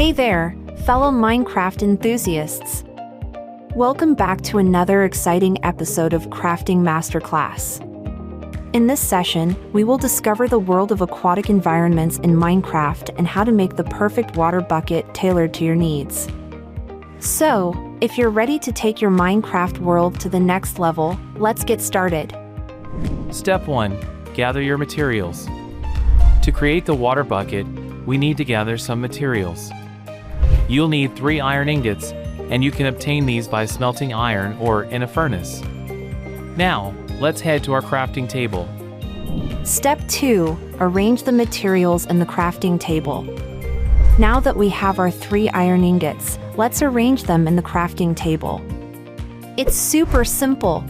Hey there, fellow Minecraft enthusiasts! Welcome back to another exciting episode of Crafting Masterclass. In this session, we will discover the world of aquatic environments in Minecraft and how to make the perfect water bucket tailored to your needs. So, if you're ready to take your Minecraft world to the next level, let's get started. Step 1. Gather your materials. To create the water bucket, we need to gather some materials. You'll need 3 iron ingots, and you can obtain these by smelting iron or in a furnace. Now, let's head to our crafting table. Step 2. Arrange the materials in the crafting table. Now that we have our 3 iron ingots, let's arrange them in the crafting table. It's super simple.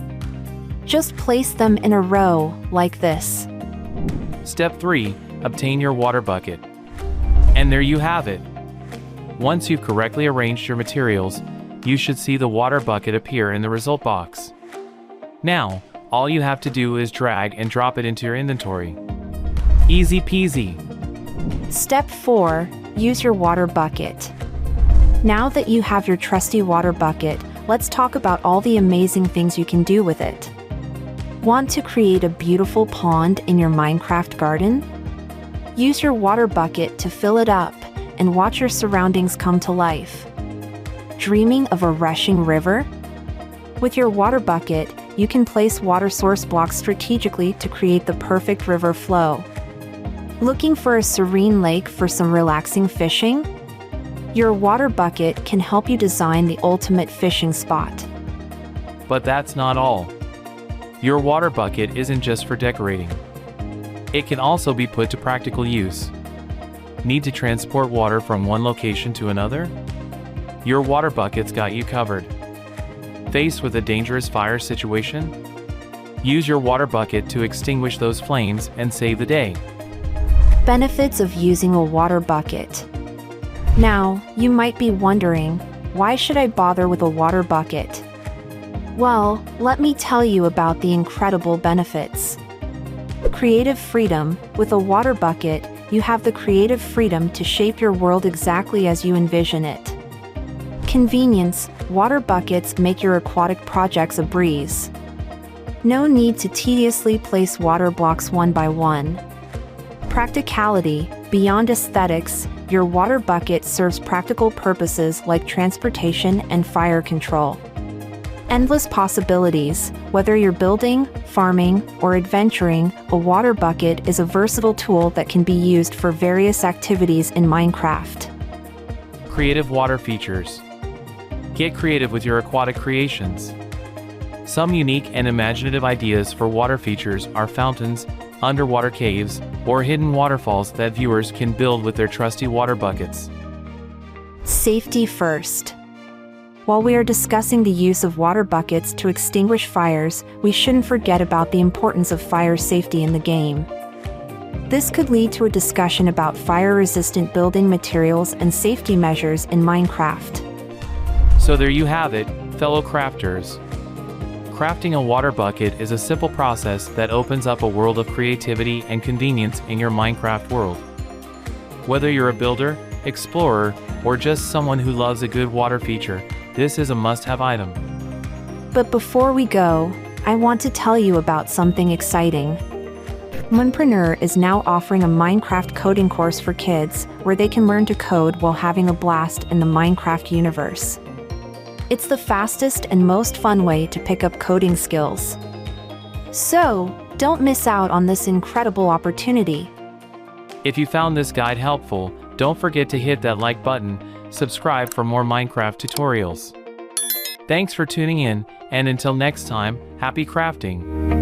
Just place them in a row like this. Step 3. Obtain your water bucket. And there you have it. Once you've correctly arranged your materials, you should see the water bucket appear in the result box. Now, all you have to do is drag and drop it into your inventory. Easy peasy. Step 4. Use your water bucket. Now that you have your trusty water bucket, let's talk about all the amazing things you can do with it. Want to create a beautiful pond in your Minecraft garden? Use your water bucket to fill it up and watch your surroundings come to life. Dreaming of a rushing river? With your water bucket, you can place water source blocks strategically to create the perfect river flow. Looking for a serene lake for some relaxing fishing? Your water bucket can help you design the ultimate fishing spot. But that's not all. Your water bucket isn't just for decorating. It can also be put to practical use. Need to transport water from one location to another? Your water bucket's got you covered. Faced with a dangerous fire situation? Use your water bucket to extinguish those flames and save the day. Benefits of using a water bucket. Now, you might be wondering, why should I bother with a water bucket? Well, let me tell you about the incredible benefits. Creative freedom. With a water bucket, you have the creative freedom to shape your world exactly as you envision it. Convenience. Water buckets make your aquatic projects a breeze. No need to tediously place water blocks one by one. Practicality. Beyond aesthetics, your water bucket serves practical purposes like transportation and fire control. Endless possibilities. Whether you're building, farming, or adventuring, a water bucket is a versatile tool that can be used for various activities in Minecraft. Creative water features. Get creative with your aquatic creations. Some unique and imaginative ideas for water features are fountains, underwater caves, or hidden waterfalls that viewers can build with their trusty water buckets. Safety first. While we are discussing the use of water buckets to extinguish fires, we shouldn't forget about the importance of fire safety in the game. This could lead to a discussion about fire-resistant building materials and safety measures in Minecraft. So there you have it, fellow crafters. Crafting a water bucket is a simple process that opens up a world of creativity and convenience in your Minecraft world. Whether you're a builder, explorer, or just someone who loves a good water feature, this is a must-have item. But before we go, I want to tell you about something exciting. Moonpreneur is now offering a Minecraft coding course for kids where they can learn to code while having a blast in the Minecraft universe. It's the fastest and most fun way to pick up coding skills. So, don't miss out on this incredible opportunity. If you found this guide helpful, don't forget to hit that like button, subscribe for more Minecraft tutorials. Thanks for tuning in, and until next time, happy crafting!